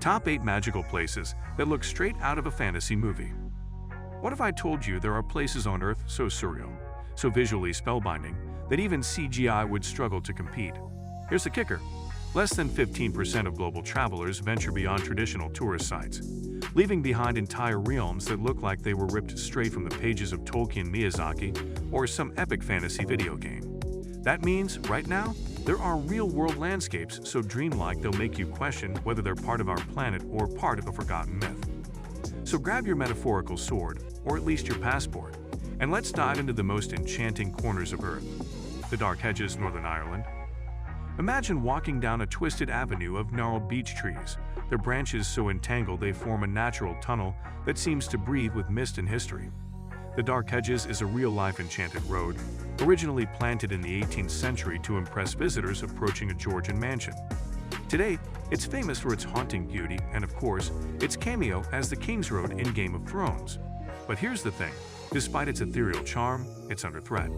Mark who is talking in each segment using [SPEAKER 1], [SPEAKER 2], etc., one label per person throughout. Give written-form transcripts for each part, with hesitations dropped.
[SPEAKER 1] Top 8 magical places that look straight out of a fantasy movie. What if I told you there are places on Earth so surreal, so visually spellbinding, that even CGI would struggle to compete? Here's the kicker. Less than 15% of global travelers venture beyond traditional tourist sites, leaving behind entire realms that look like they were ripped straight from the pages of Tolkien, Miyazaki, or some epic fantasy video game. That means, right now, there are real-world landscapes so dreamlike they'll make you question whether they're part of our planet or part of a forgotten myth. So grab your metaphorical sword, or at least your passport, and let's dive into the most enchanting corners of Earth. The Dark Hedges, Northern Ireland. Imagine walking down a twisted avenue of gnarled beech trees, their branches so entangled they form a natural tunnel that seems to breathe with mist and history. The Dark Hedges is a real-life enchanted road, originally planted in the 18th century to impress visitors approaching a Georgian mansion. Today, it's famous for its haunting beauty and, of course, its cameo as the King's Road in Game of Thrones. But here's the thing, despite its ethereal charm, it's under threat.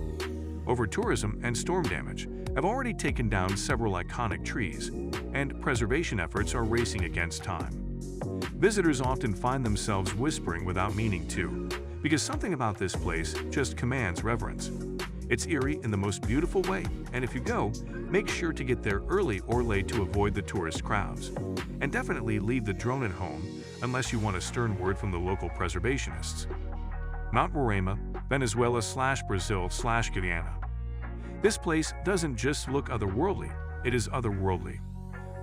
[SPEAKER 1] Over-tourism and storm damage have already taken down several iconic trees, and preservation efforts are racing against time. Visitors often find themselves whispering without meaning to, because something about this place just commands reverence. It's eerie in the most beautiful way, and if you go, make sure to get there early or late to avoid the tourist crowds. And definitely leave the drone at home unless you want a stern word from the local preservationists. Mount Roraima, Venezuela/Brazil/Guyana. This place doesn't just look otherworldly, it is otherworldly.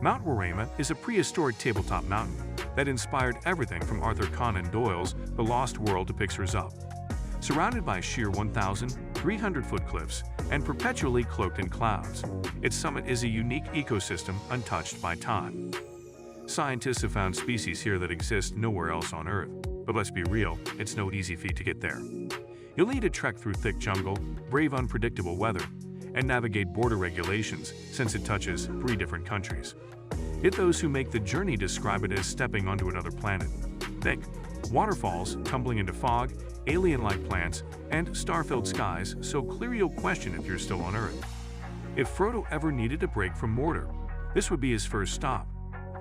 [SPEAKER 1] Mount Roraima is a prehistoric tabletop mountain that inspired everything from Arthur Conan Doyle's The Lost World to Pixar's Up. Surrounded by sheer 1,300-foot cliffs and perpetually cloaked in clouds, its summit is a unique ecosystem untouched by time. Scientists have found species here that exist nowhere else on Earth, but let's be real, it's no easy feat to get there. You'll need to trek through thick jungle, brave unpredictable weather, and navigate border regulations since it touches 3 different countries. Yet those who make the journey describe it as stepping onto another planet. Think waterfalls tumbling into fog, alien-like plants, and star-filled skies so clear you'll question if you're still on Earth. If Frodo ever needed a break from Mordor, this would be his first stop.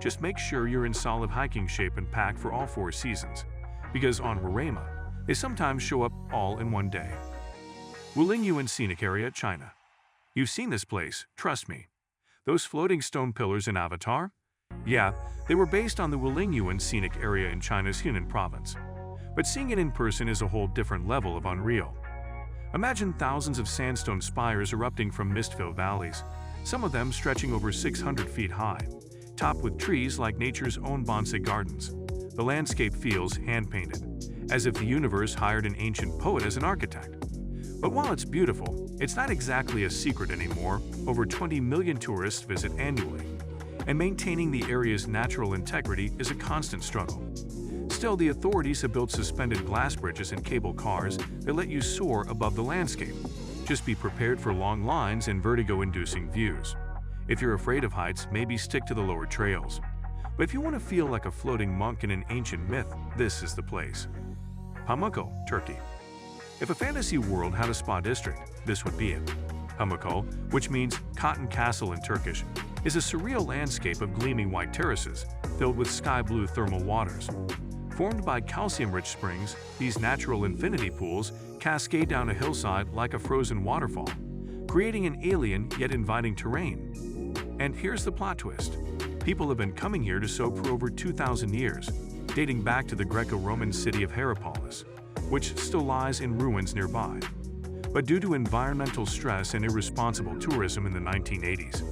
[SPEAKER 1] Just make sure you're in solid hiking shape and packed for all 4 seasons, because on Roraima, they sometimes show up all in one day. Wulingyuan Scenic Area, China. You've seen this place, trust me. Those floating stone pillars in Avatar? Yeah, they were based on the Wulingyuan Scenic Area in China's Hunan province. But seeing it in person is a whole different level of unreal. Imagine thousands of sandstone spires erupting from mist-filled valleys, some of them stretching over 600 feet high, topped with trees like nature's own bonsai gardens. The landscape feels hand-painted, as if the universe hired an ancient poet as an architect. But while it's beautiful, it's not exactly a secret anymore. Over 20 million tourists visit annually, and maintaining the area's natural integrity is a constant struggle. Still, the authorities have built suspended glass bridges and cable cars that let you soar above the landscape. Just be prepared for long lines and vertigo-inducing views. If you're afraid of heights, maybe stick to the lower trails. But if you want to feel like a floating monk in an ancient myth, this is the place. Pamukkale, Turkey. If a fantasy world had a spa district, this would be it. Pamukkale, which means cotton castle in Turkish, is a surreal landscape of gleaming white terraces filled with sky-blue thermal waters. Formed by calcium-rich springs, these natural infinity pools cascade down a hillside like a frozen waterfall, creating an alien yet inviting terrain. And here's the plot twist. People have been coming here to soak for over 2,000 years, dating back to the Greco-Roman city of Hierapolis, which still lies in ruins nearby. But due to environmental stress and irresponsible tourism in the 1980s,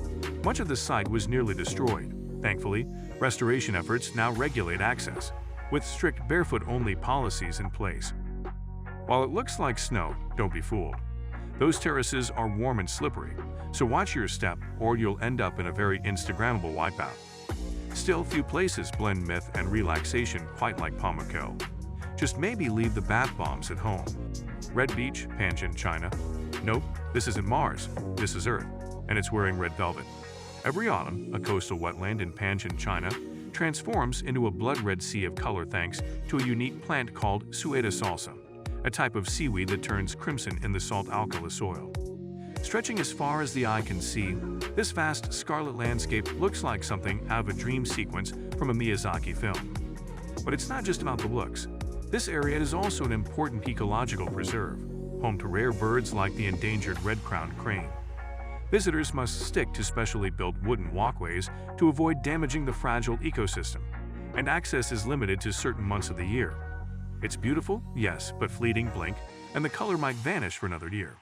[SPEAKER 1] much of the site was nearly destroyed. Thankfully, restoration efforts now regulate access, with strict barefoot-only policies in place. While it looks like snow, don't be fooled. Those terraces are warm and slippery, so watch your step or you'll end up in a very Instagrammable wipeout. Still, few places blend myth and relaxation quite like Pamukkale. Just maybe leave the bath bombs at home. Red Beach, Panjin, China. Nope, this isn't Mars, this is Earth, and it's wearing red velvet. Every autumn, a coastal wetland in Panjin, China, transforms into a blood-red sea of color thanks to a unique plant called sueda salsa, a type of seaweed that turns crimson in the salt-alkali soil. Stretching as far as the eye can see, this vast scarlet landscape looks like something out of a dream sequence from a Miyazaki film. But it's not just about the looks. This area is also an important ecological preserve, home to rare birds like the endangered red-crowned crane. Visitors must stick to specially built wooden walkways to avoid damaging the fragile ecosystem, and access is limited to certain months of the year. It's beautiful, yes, but fleeting, blink, and the color might vanish for another year.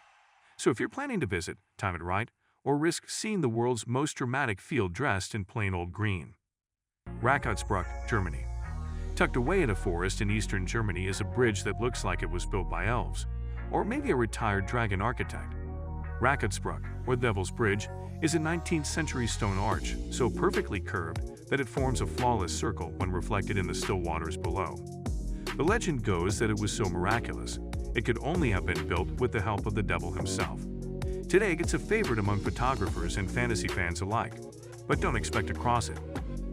[SPEAKER 1] So if you're planning to visit, time it right, or risk seeing the world's most dramatic field dressed in plain old green. Rakautsbruck, Germany. Tucked away in a forest in eastern Germany is a bridge that looks like it was built by elves, or maybe a retired dragon architect. Rakautsbruck, or Devil's Bridge, is a 19th century stone arch so perfectly curved that it forms a flawless circle when reflected in the still waters below. The legend goes that it was so miraculous, it could only have been built with the help of the devil himself. Today, it's a favorite among photographers and fantasy fans alike, but don't expect to cross it.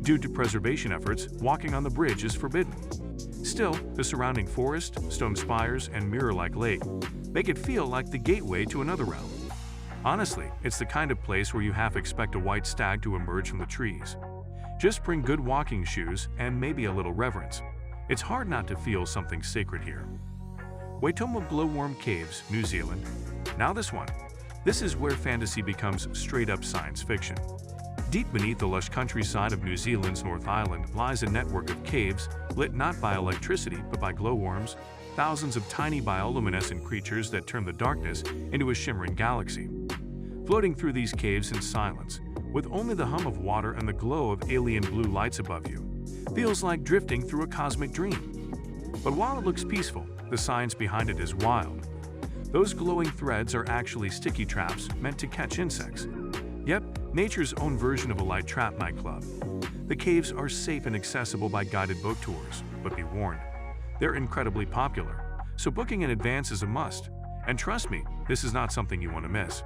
[SPEAKER 1] Due to preservation efforts, walking on the bridge is forbidden. Still, the surrounding forest, stone spires, and mirror-like lake make it feel like the gateway to another realm. Honestly, it's the kind of place where you half expect a white stag to emerge from the trees. Just bring good walking shoes and maybe a little reverence. It's hard not to feel something sacred here. Waitomo Glowworm Caves, New Zealand. Now this one. This is where fantasy becomes straight-up science fiction. Deep beneath the lush countryside of New Zealand's North Island lies a network of caves lit not by electricity but by glowworms, thousands of tiny bioluminescent creatures that turn the darkness into a shimmering galaxy. Floating through these caves in silence, with only the hum of water and the glow of alien blue lights above you, feels like drifting through a cosmic dream. But while it looks peaceful, the science behind it is wild. Those glowing threads are actually sticky traps meant to catch insects. Yep, nature's own version of a light trap nightclub. The caves are safe and accessible by guided boat tours, but be warned, they're incredibly popular, so booking in advance is a must. And trust me, this is not something you want to miss.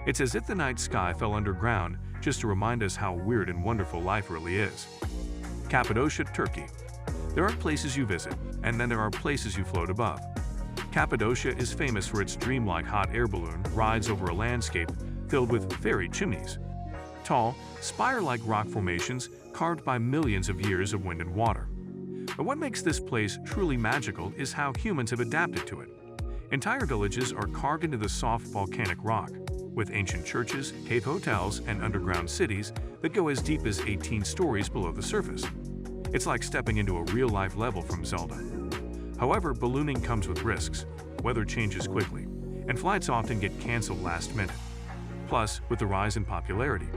[SPEAKER 1] It's as if the night sky fell underground just to remind us how weird and wonderful life really is. Cappadocia, Turkey. There are places you visit, and then there are places you float above. Cappadocia is famous for its dreamlike hot air balloon rides over a landscape filled with fairy chimneys. Tall, spire-like rock formations carved by millions of years of wind and water. But what makes this place truly magical is how humans have adapted to it. Entire villages are carved into the soft volcanic rock, with ancient churches, cave hotels, and underground cities that go as deep as 18 stories below the surface. It's like stepping into a real-life level from Zelda. However, ballooning comes with risks, weather changes quickly, and flights often get canceled last minute. Plus, with the rise in popularity,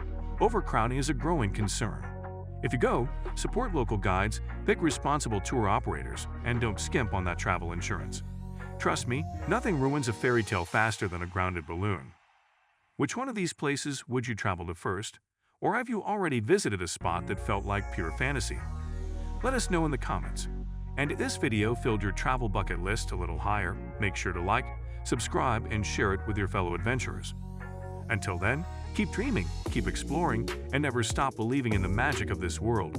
[SPEAKER 1] overcrowding is a growing concern. If you go, support local guides, pick responsible tour operators, and don't skimp on that travel insurance. Trust me, nothing ruins a fairy tale faster than a grounded balloon. Which one of these places would you travel to first? Or have you already visited a spot that felt like pure fantasy? Let us know in the comments. And if this video filled your travel bucket list a little higher, make sure to like, subscribe, and share it with your fellow adventurers. Until then, keep dreaming, keep exploring, and never stop believing in the magic of this world.